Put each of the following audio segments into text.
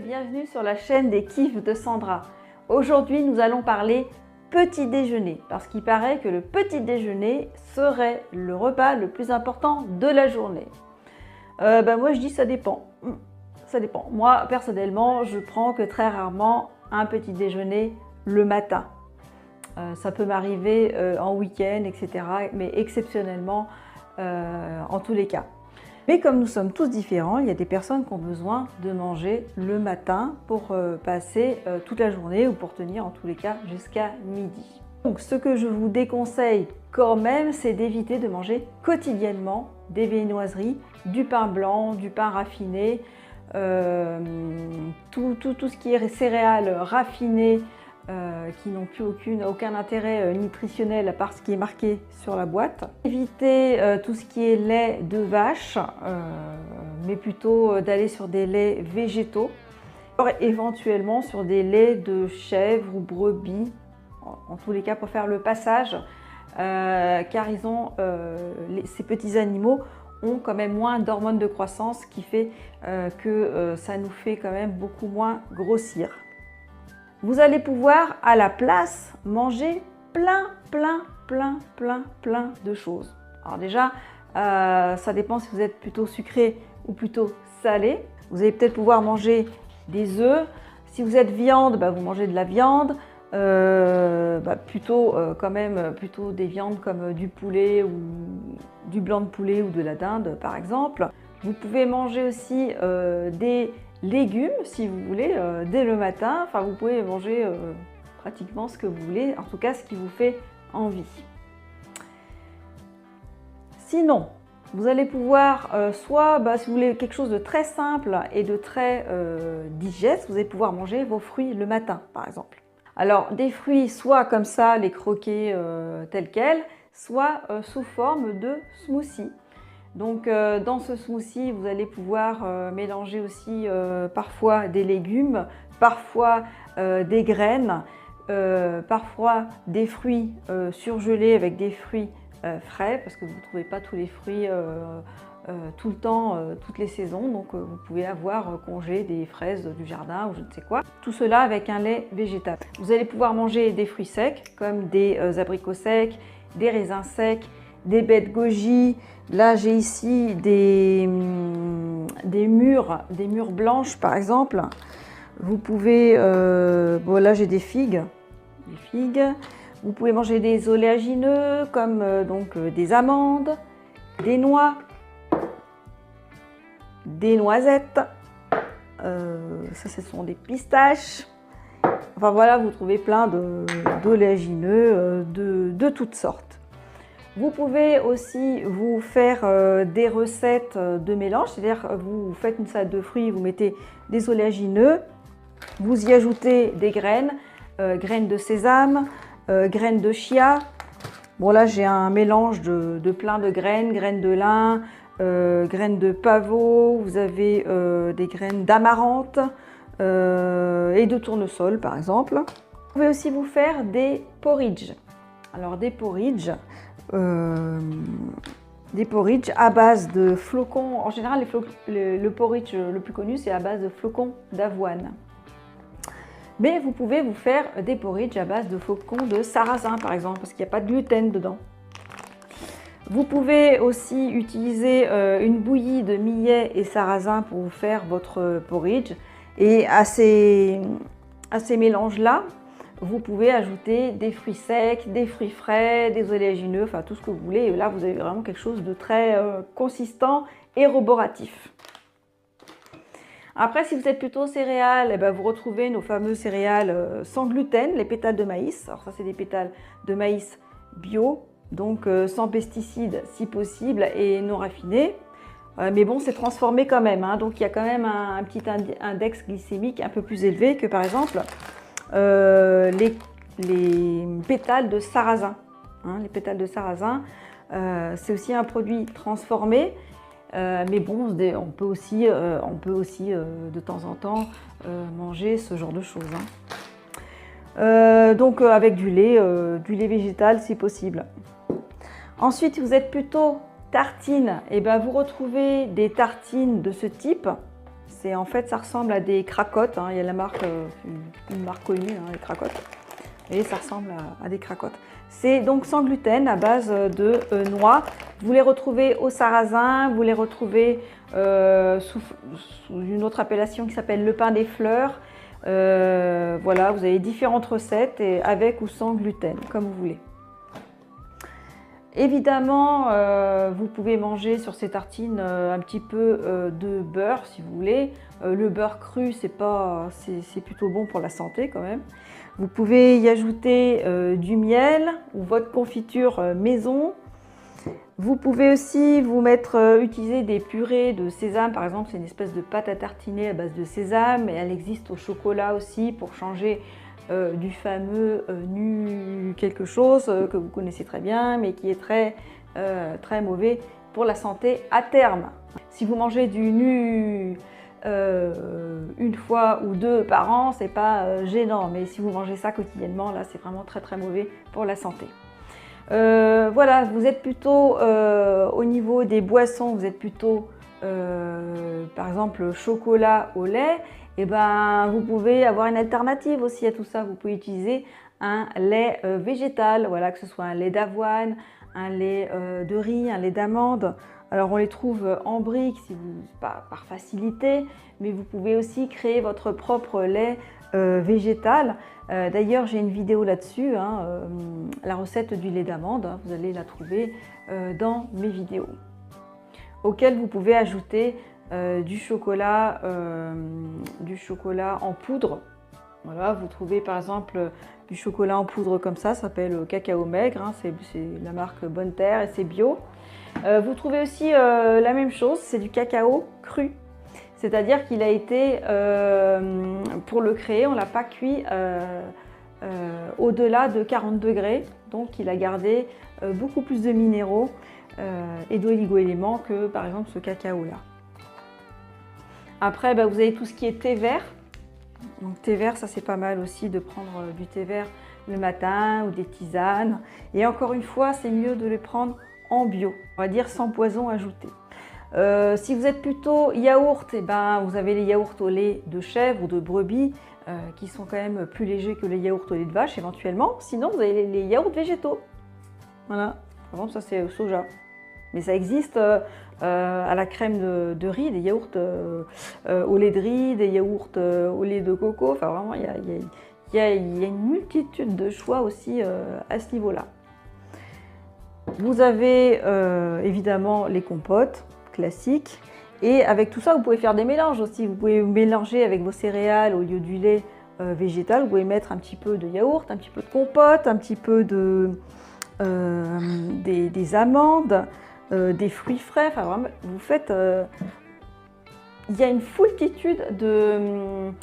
Bienvenue sur la chaîne des kiffs de Sandra. Aujourd'hui, nous allons parler petit déjeuner parce qu'il paraît que le petit déjeuner serait le repas le plus important de la journée. Moi, je dis ça dépend. Ça dépend. Moi, personnellement, je prends que très rarement un petit déjeuner le matin. Ça peut m'arriver en week-end, etc. Mais exceptionnellement, en tous les cas. Mais comme nous sommes tous différents, il y a des personnes qui ont besoin de manger le matin pour passer toute la journée ou pour tenir en tous les cas jusqu'à midi. Donc ce que je vous déconseille quand même, c'est d'éviter de manger quotidiennement des viennoiseries, du pain blanc, du pain raffiné, tout ce qui est céréales raffinées qui n'ont plus aucun intérêt nutritionnel à part ce qui est marqué sur la boîte. Éviter tout ce qui est lait de vache, mais plutôt d'aller sur des laits végétaux, éventuellement sur des laits de chèvre ou brebis, en tous les cas pour faire le passage, car ces petits animaux ont quand même moins d'hormones de croissance, qui fait que ça nous fait quand même beaucoup moins grossir. Vous allez pouvoir à la place manger plein de choses. Alors déjà, ça dépend si vous êtes plutôt sucré ou plutôt salé. Vous allez peut-être pouvoir manger des œufs. Si vous êtes viande, vous mangez de la viande. Plutôt des viandes comme du poulet ou du blanc de poulet ou de la dinde par exemple. Vous pouvez manger aussi des légumes si vous voulez dès le matin. Enfin, vous pouvez manger pratiquement ce que vous voulez, en tout cas ce qui vous fait envie. Sinon, vous allez pouvoir si vous voulez quelque chose de très simple et de très digeste, vous allez pouvoir manger vos fruits le matin par exemple. Alors des fruits soit comme ça, les croquer tels quels, soit sous forme de smoothie. Donc dans ce smoothie, vous allez pouvoir mélanger aussi parfois des légumes, parfois des graines, parfois des fruits surgelés avec des fruits frais, parce que vous ne trouvez pas tous les fruits tout le temps, toutes les saisons. Donc vous pouvez avoir congé des fraises du jardin ou je ne sais quoi. Tout cela avec un lait végétal. Vous allez pouvoir manger des fruits secs comme des abricots secs, des raisins secs, des baies de goji. Là, j'ai ici des mûres blanches, par exemple. Vous pouvez... là, j'ai des figues. Vous pouvez manger des oléagineux, comme des amandes, des noix, des noisettes. Ça, ce sont des pistaches. Enfin, voilà, vous trouvez plein d'oléagineux de toutes sortes. Vous pouvez aussi vous faire des recettes de mélange, c'est-à-dire vous faites une salade de fruits, vous mettez des oléagineux, vous y ajoutez des graines, graines de sésame, graines de chia. Bon là j'ai un mélange de plein de graines, graines de lin, graines de pavot, vous avez des graines d'amarante et de tournesol par exemple. Vous pouvez aussi vous faire des porridge. Alors des porridge à base de flocons. En général, le porridge le plus connu, c'est à base de flocons d'avoine. Mais vous pouvez vous faire des porridge à base de flocons de sarrasin, par exemple, parce qu'il n'y a pas de gluten dedans. Vous pouvez aussi utiliser une bouillie de millet et sarrasin pour vous faire votre porridge. Et à ces mélanges-là, vous pouvez ajouter des fruits secs, des fruits frais, des oléagineux, enfin tout ce que vous voulez. Et là, vous avez vraiment quelque chose de très consistant et roboratif. Après, si vous êtes plutôt céréales, vous retrouvez nos fameux céréales sans gluten, les pétales de maïs. Alors ça, c'est des pétales de maïs bio, donc sans pesticides si possible et non raffinés. Mais bon, c'est transformé quand même, hein, donc il y a quand même un petit index glycémique un peu plus élevé que par exemple les pétales de sarrasin. Hein, les pétales de sarrasin, c'est aussi un produit transformé, mais bon, on peut aussi de temps en temps manger ce genre de choses. Hein. Donc avec du lait végétal si possible. Ensuite, si vous êtes plutôt tartines, vous retrouvez des tartines de ce type. En fait, ça ressemble à des cracottes, hein. Il y a la marque, une marque connue, hein, les cracottes. Et ça ressemble à des cracottes. C'est donc sans gluten à base de noix. Vous les retrouvez au sarrasin, vous les retrouvez sous une autre appellation qui s'appelle le pain des fleurs. Voilà, vous avez différentes recettes et avec ou sans gluten, comme vous voulez. Évidemment, vous pouvez manger sur ces tartines un petit peu de beurre si vous voulez. Le beurre cru, c'est plutôt bon pour la santé quand même. Vous pouvez y ajouter du miel ou votre confiture maison. Vous pouvez aussi utiliser des purées de sésame. Par exemple, c'est une espèce de pâte à tartiner à base de sésame et elle existe au chocolat aussi pour changer du fameux nu quelque chose que vous connaissez très bien mais qui est très mauvais pour la santé à terme. Si vous mangez du nu une fois ou deux par an, c'est pas gênant, mais si vous mangez ça quotidiennement, là c'est vraiment très mauvais pour la santé. Voilà, vous êtes plutôt au niveau des boissons, vous êtes plutôt par exemple chocolat au lait. Et ben, vous pouvez avoir une alternative aussi à tout ça. Vous pouvez utiliser un lait végétal, voilà, que ce soit un lait d'avoine, un lait de riz, un lait d'amande. Alors on les trouve en briques par facilité, mais vous pouvez aussi créer votre propre lait végétal. D'ailleurs, j'ai une vidéo là-dessus, hein, la recette du lait d'amande, hein, vous allez la trouver dans mes vidéos, auquel vous pouvez ajouter du chocolat en poudre. Voilà, vous trouvez par exemple du chocolat en poudre comme ça s'appelle Cacao Maigre, hein, c'est la marque Bonne Terre et c'est bio. Vous trouvez aussi la même chose, c'est du cacao cru. C'est-à-dire qu'il a été, pour le créer, on ne l'a pas cuit au-delà de 40 degrés. Donc il a gardé beaucoup plus de minéraux et d'oligo-éléments que par exemple ce cacao-là. Après, vous avez tout ce qui est thé vert. Donc thé vert, ça c'est pas mal aussi de prendre du thé vert le matin ou des tisanes. Et encore une fois, c'est mieux de les prendre en bio, on va dire sans poison ajouté. Si vous êtes plutôt yaourt, vous avez les yaourts au lait de chèvre ou de brebis qui sont quand même plus légers que les yaourts au lait de vache éventuellement. Sinon, vous avez les yaourts végétaux. Voilà, par exemple ça c'est soja. Mais ça existe à la crème de riz, des yaourts au lait de riz, des yaourts au lait de coco. Enfin vraiment, il y a une multitude de choix aussi à ce niveau-là. Vous avez évidemment les compotes classiques. Et avec tout ça, vous pouvez faire des mélanges aussi. Vous pouvez mélanger avec vos céréales au lieu du lait végétal. Vous pouvez mettre un petit peu de yaourt, un petit peu de compote, un petit peu des amandes, des fruits frais. Enfin, vraiment, vous faites... il y a une foultitude de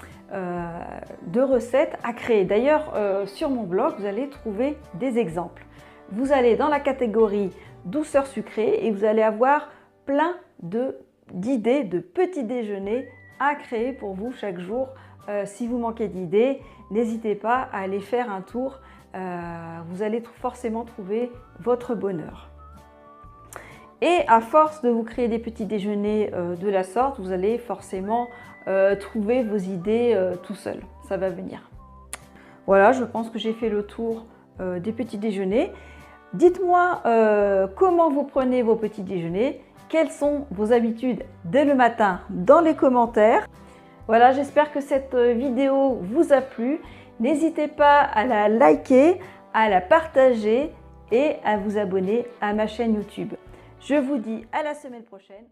recettes à créer. D'ailleurs, sur mon blog, vous allez trouver des exemples. Vous allez dans la catégorie douceur sucrée et vous allez avoir plein d'idées de petits déjeuners à créer pour vous chaque jour. Si vous manquez d'idées, n'hésitez pas à aller faire un tour. Vous allez forcément trouver votre bonheur. Et à force de vous créer des petits déjeuners de la sorte, vous allez forcément trouver vos idées tout seul. Ça va venir. Voilà, je pense que j'ai fait le tour des petits déjeuners. Dites-moi comment vous prenez vos petits déjeuners, quelles sont vos habitudes dès le matin dans les commentaires. Voilà, j'espère que cette vidéo vous a plu. N'hésitez pas à la liker, à la partager et à vous abonner à ma chaîne YouTube. Je vous dis à la semaine prochaine.